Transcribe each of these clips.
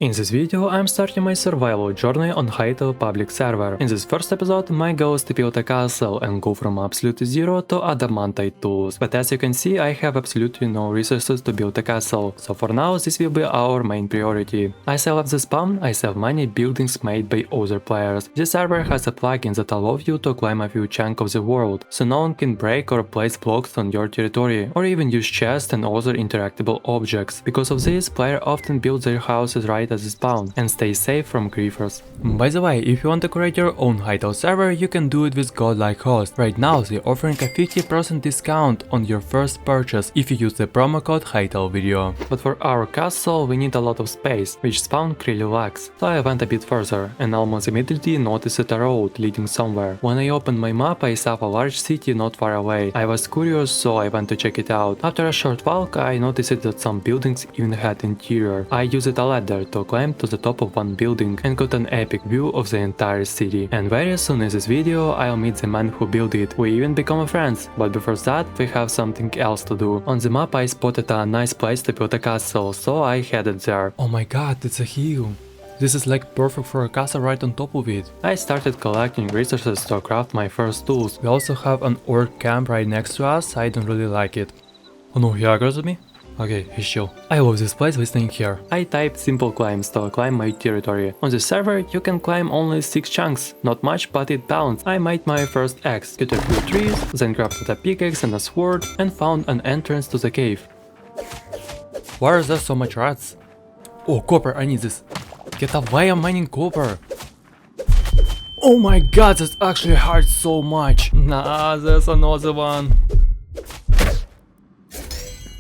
In this video, I'm starting my survival journey on Hytale public server. In this first episode, my goal is to build a castle and go from absolute zero to adamantite tools. But as you can see, I have absolutely no resources to build a castle, so for now this will be our main priority. I still have the spawn, I still have many buildings made by other players. This server has a plugin that allows you to climb a few chunks of the world, so no one can break or place blocks on your territory, or even use chests and other interactable objects. Because of this, players often build their houses right at the spawn and stay safe from griefers. By the way, if you want to create your own Hytale server, you can do it with Godlike Host. Right now they're offering a 50% discount on your first purchase if you use the promo code HytaleVideo. But for our castle we need a lot of space, which spawn really lacks. So I went a bit further and almost immediately noticed a road leading somewhere. When I opened my map, I saw a large city not far away. I was curious, so I went to check it out. After a short walk, I noticed that some buildings even had interior. I used a ladder to climb to the top of one building and got an epic view of the entire city. And very soon in this video I'll meet the man who built it. We even become friends, but before that we have something else to do. On the map I spotted a nice place to build a castle, so I headed there. Oh my god, it's a hill! This is like perfect for a castle right on top of it. I started collecting resources to craft my first tools. We also have an orc camp right next to us. I don't really like it. Oh no, he aggroed me? Okay, he's chill. I love this place, we're staying here. I typed simple climbs to climb my territory. On the server you can climb only 6 chunks, not much but it balanced. I made my first axe, cut a few trees, then crafted a pickaxe and a sword and found an entrance to the cave. Why is there so much rats? Oh, copper, I need this. Get away, I'm mining copper. Oh my god, this actually hurts so much. Nah, there's another one.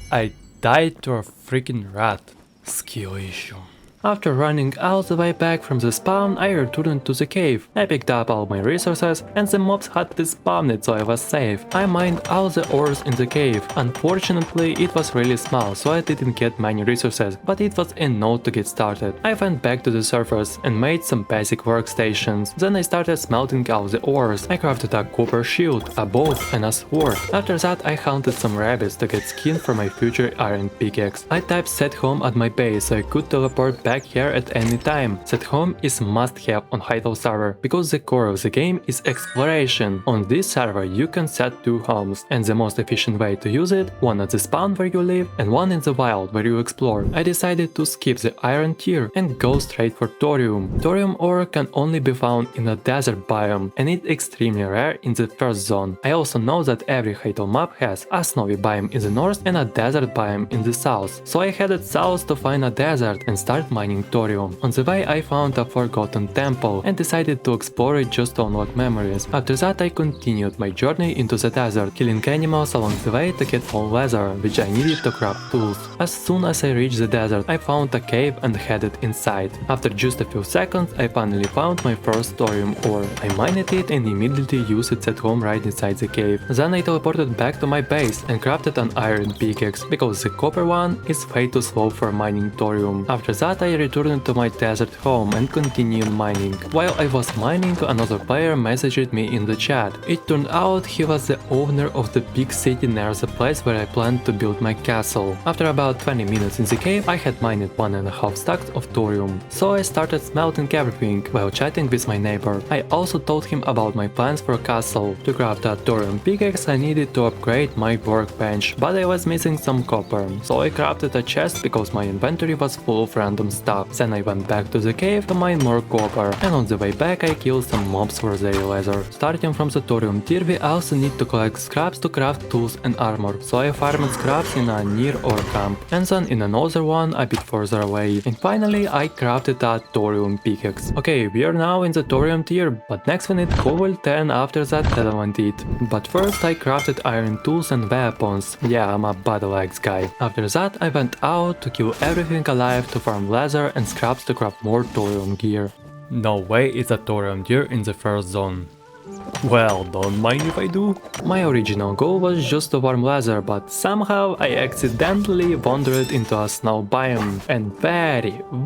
I died to a freaking rat. Skill issue. After running all the way back from the spawn, I returned to the cave. I picked up all my resources and the mobs had despawned, so I was safe. I mined all the ores in the cave. Unfortunately, it was really small, so I didn't get many resources, but it was enough to get started. I went back to the surface and made some basic workstations. Then I started smelting all the ores. I crafted a copper shield, a bow and a sword. After that I hunted some rabbits to get skin for my future iron pickaxe. I typed set home at my base so I could teleport back here at any time. Set home is must-have on Hytale server, because the core of the game is exploration. On this server you can set 2 homes, and the most efficient way to use it, one at the spawn where you live and one in the wild where you explore. I decided to skip the iron tier and go straight for thorium. Thorium ore can only be found in a desert biome and it's extremely rare in the first zone. I also know that every Hytale map has a snowy biome in the north and a desert biome in the south, so I headed south to find a desert and start mining thorium. On the way I found a forgotten temple and decided to explore it just to unlock memories. After that I continued my journey into the desert, killing animals along the way to get more leather, which I needed to craft tools. As soon as I reached the desert I found a cave and headed inside. After just a few seconds I finally found my first thorium ore. I mined it and immediately used it at home right inside the cave. Then I teleported back to my base and crafted an iron pickaxe, because the copper one is way too slow for mining thorium. After that I returned to my desert home and continued mining. While I was mining, another player messaged me in the chat. It turned out he was the owner of the big city near the place where I planned to build my castle. After about 20 minutes in the cave, I had mined 1.5 stacks of thorium, so I started smelting everything while chatting with my neighbor. I also told him about my plans for a castle. To craft a thorium pickaxe I needed to upgrade my workbench, but I was missing some copper, so I crafted a chest because my inventory was full of random stuff. Then I went back to the cave to mine more copper, and on the way back I killed some mobs for their leather. Starting from the thorium tier we also need to collect scraps to craft tools and armor, so I farmed scraps in a near ore camp, and then in another one a bit further away. And finally I crafted a thorium pickaxe. Okay, we are now in the thorium tier, but next we need cobalt and after that adamantite. But first I crafted iron tools and weapons. Yeah, I'm a battle axe guy. After that I went out to kill everything alive to farm leather and scraps to craft more thorium gear. No way it's a thorium gear in the first zone. Well, don't mind if I do. My original goal was just to farm leather, but somehow I accidentally wandered into a snow biome. And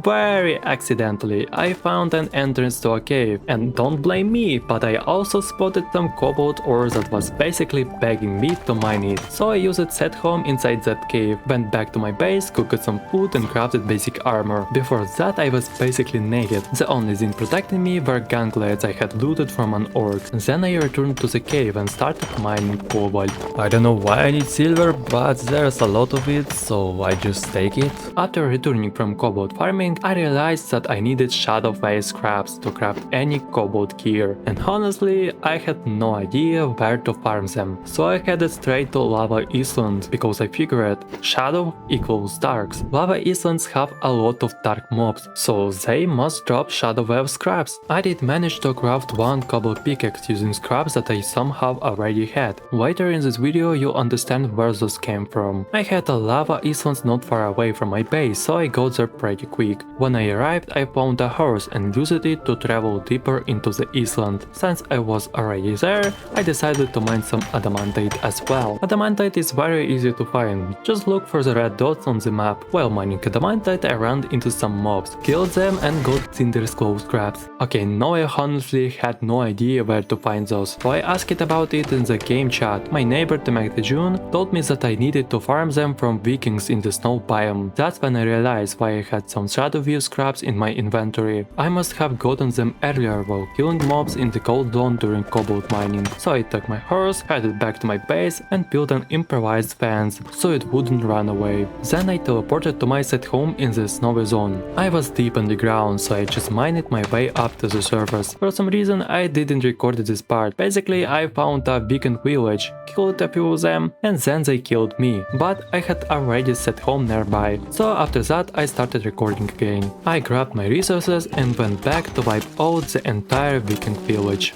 very accidentally, I found an entrance to a cave. And don't blame me, but I also spotted some cobalt ore that was basically begging me to mine it. So I used it set home inside that cave, went back to my base, cooked some food and crafted basic armor. Before that I was basically naked. The only thing protecting me were gauntlets I had looted from an orc. Then I returned to the cave and started mining cobalt. I don't know why I need silver, but there's a lot of it, so I just take it. After returning from cobalt farming, I realized that I needed shadow phase scraps to craft any cobalt gear. And honestly, I had no idea where to farm them. So I headed straight to Lava Island, because I figured shadow equals darks. Lava Islands have a lot of dark mobs, so they must drop shadow wave scraps. I did manage to craft one cobalt pickaxe using scraps that I somehow already had. Later in this video you'll understand where those came from. I had a lava island not far away from my base, so I got there pretty quick. When I arrived, I found a horse and used it to travel deeper into the island. Since I was already there, I decided to mine some adamantite as well. Adamantite is very easy to find, just look for the red dots on the map. While mining adamantite, I ran into some mobs, killed them and got cinder scroll scraps. Okay, now I honestly had no idea where to find those, so I asked about it in the game chat. My neighbor June told me that I needed to farm them from Vikings in the snow biome. That's when I realized why I had some shadow view scraps in my inventory. I must have gotten them earlier while killing mobs in the cold zone during cobalt mining. So I took my horse, headed back to my base and built an improvised fence so it wouldn't run away. Then I teleported to my set home in the snowy zone. I was deep on the ground, so I just mined my way up to the surface. For some reason I didn't record this part. Basically I found a Viking village, killed a few of them and then they killed me, but I had already set home nearby. So after that I started recording again. I grabbed my resources and went back to wipe out the entire Viking village.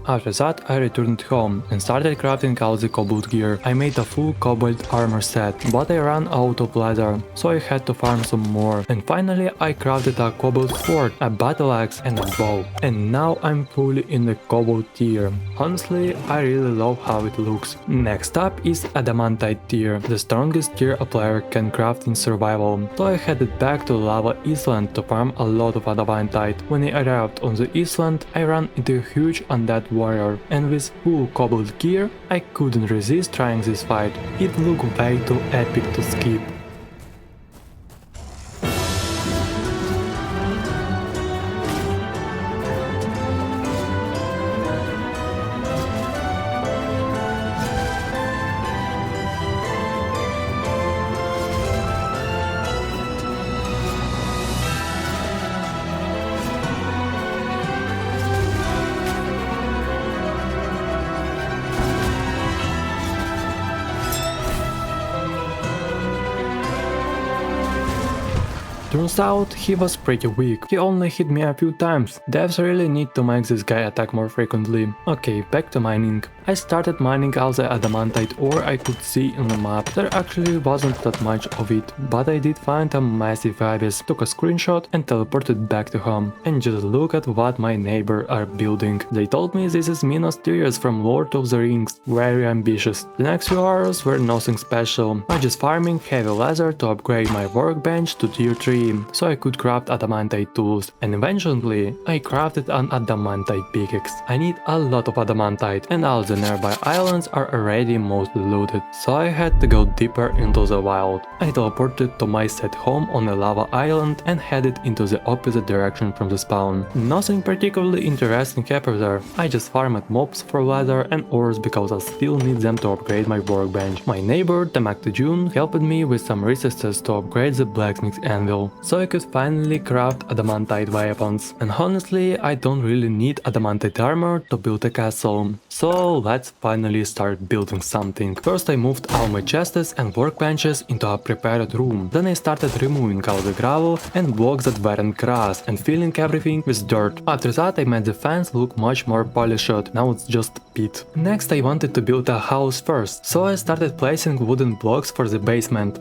After that, I returned home and started crafting all the cobalt gear. I made a full cobalt armor set, but I ran out of leather, so I had to farm some more. And finally, I crafted a cobalt sword, a battle axe and a bow. And now I'm fully in the cobalt tier. Honestly, I really love how it looks. Next up is adamantite tier, the strongest tier a player can craft in survival. So I headed back to Lava Island to farm a lot of adamantite. When I arrived on the island, I ran into a huge undead warrior, and with full cobalt gear, I couldn't resist trying this fight. It looked way too epic to skip. Turns out he was pretty weak, he only hit me a few times. Devs really need to make this guy attack more frequently. Okay, back to mining. I started mining all the adamantite ore I could see on the map. There actually wasn't that much of it, but I did find a massive abyss, took a screenshot and teleported back to home. And just look at what my neighbor are building. They told me this is Minas Tirith from Lord of the Rings, very ambitious. The next few hours were nothing special, I just farming heavy leather to upgrade my workbench to tier 3, so I could craft adamantite tools, and eventually I crafted an adamantite pickaxe. I need a lot of adamantite, and all the nearby islands are already mostly looted, so I had to go deeper into the wild. I teleported to my set home on a lava island and headed into the opposite direction from the spawn. Nothing particularly interesting happened there, I just farmed mobs for leather and ores because I still need them to upgrade my workbench. My neighbor June helped me with some resources to upgrade the blacksmith anvil, so I could finally craft adamantite weapons. And honestly, I don't really need adamantite armor to build a castle, so let's finally start building something. First I moved all my chests and workbenches into a prepared room. Then I started removing all the gravel and blocks that weren't grass and filling everything with dirt. After that I made the fence look much more polished, now it's just pit. Next I wanted to build a house first, so I started placing wooden blocks for the basement.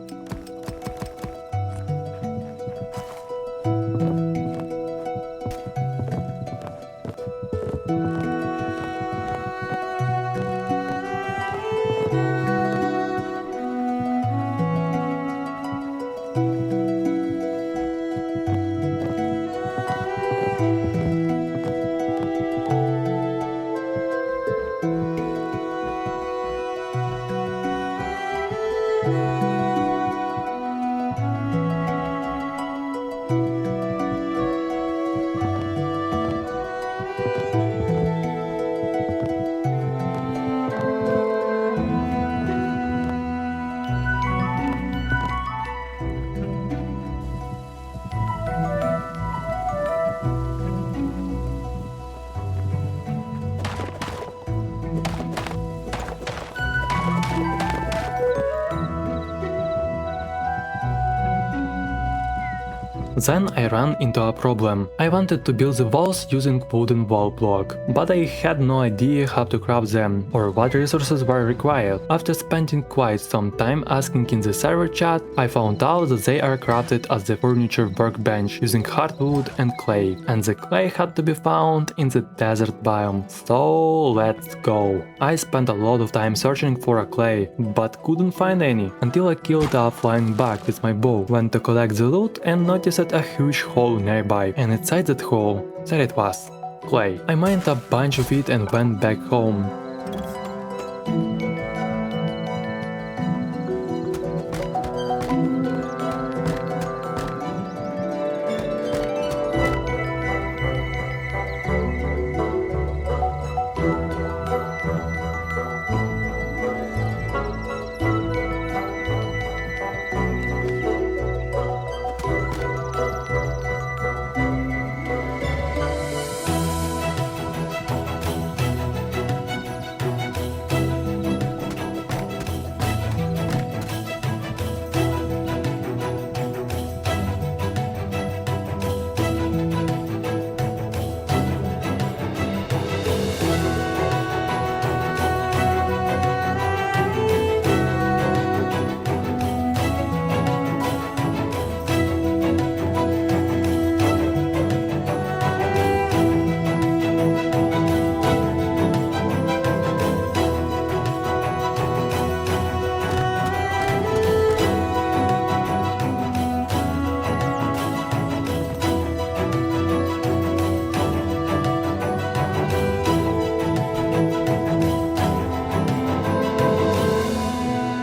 Then I ran into a problem. I wanted to build the walls using wooden wall block, but I had no idea how to craft them or what resources were required. After spending quite some time asking in the server chat, I found out that they are crafted as the furniture workbench using hardwood and clay, and the clay had to be found in the desert biome. So let's go. I spent a lot of time searching for a clay, but couldn't find any, until I killed a flying bug with my bow, went to collect the loot and noticed a huge hole nearby, and inside that hole, there it was, clay. I mined a bunch of it and went back home.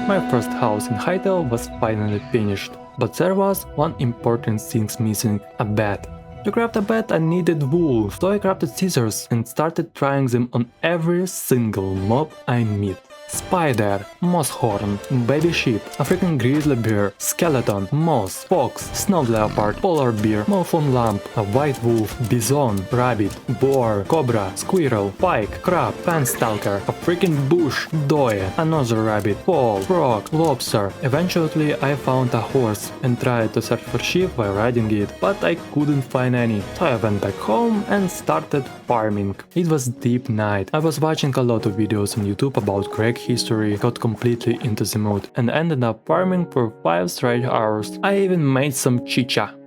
My first house in Hytale was finally finished, but there was one important thing missing, a bed. To craft a bed I needed wool, so I crafted scissors and started trying them on every single mob I meet. Spider, moss-horn, baby sheep, African grizzly bear, skeleton, moss, fox, snow leopard, polar bear, mountain lamb, a white wolf, bison, rabbit, boar, cobra, squirrel, pike, crab, panstalker, a freaking bush, doe, another rabbit, pole, frog, lobster. Eventually I found a horse and tried to search for sheep while riding it, but I couldn't find any, so I went back home and started farming. It was deep night. I was watching a lot of videos on YouTube about Greek history, got completely into the mood and ended up farming for 5 straight hours. I even made some chicha.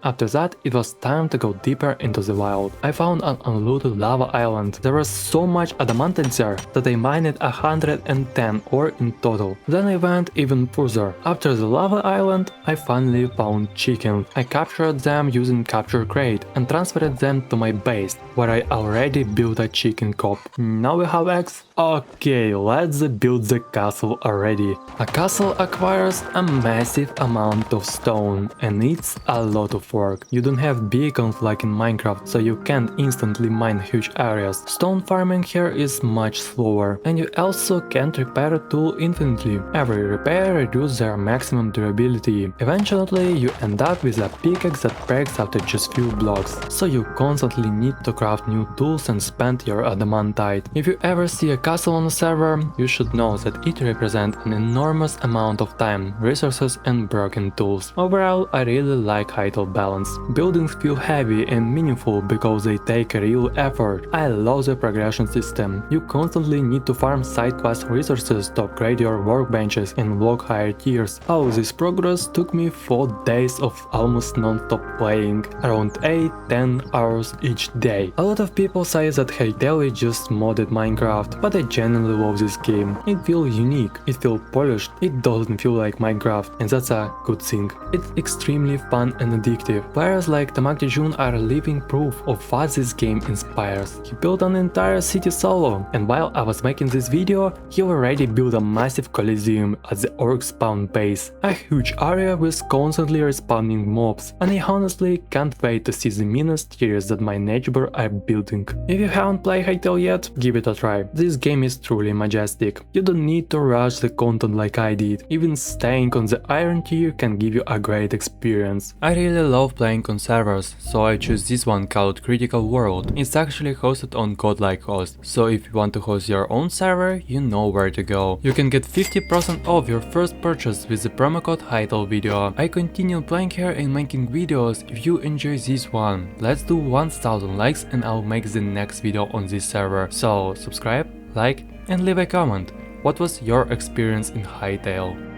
After that, it was time to go deeper into the wild. I found an unlooted lava island. There was so much adamantite there that I mined 110 ore in total. Then I went even further. After the lava island, I finally found chickens. I captured them using capture crate and transferred them to my base, where I already built a chicken coop. Now we have eggs? Okay, let's build the castle already. A castle acquires a massive amount of stone and it's a lot of work. You don't have beacons like in Minecraft, so you can't instantly mine huge areas. Stone farming here is much slower, and you also can't repair a tool infinitely. Every repair reduces their maximum durability. Eventually you end up with a pickaxe that breaks after just few blocks, so you constantly need to craft new tools and spend your adamantite. If you ever see a castle on a server, you should know that it represents an enormous amount of time, resources and broken tools. Overall, I really like hytale balance. Buildings feel heavy and meaningful because they take a real effort. I love the progression system. You constantly need to farm side quest resources to upgrade your workbenches and unlock higher tiers. All this progress took me 4 days of almost non-stop playing, around 8-10 hours each day. A lot of people say that Hytale is just modded Minecraft, but I genuinely love this game. It feels unique, it feels polished, it doesn't feel like Minecraft, and that's a good thing. It's extremely fun and addictive. Players like Tamak are living proof of what this game inspires. He built an entire city solo, and while I was making this video, he already built a massive coliseum at the orc spawn base, a huge area with constantly respawning mobs, and I honestly can't wait to see the meanest tiers that my neighbors are building. If you haven't played Hytale yet, give it a try. This game is truly majestic. You don't need to rush the content like I did. Even staying on the iron tier can give you a great experience. I really love playing on servers, so I choose this one called Critical World. It's actually hosted on godlike host, so if you want to host your own server, you know where to go. You can get 50% off your first purchase with the promo code HYTALEVIDEO. I continue playing here and making videos. If you enjoy this one, let's do 1000 likes and I'll make the next video on this server. So subscribe, like and leave a comment. What was your experience in Hytale?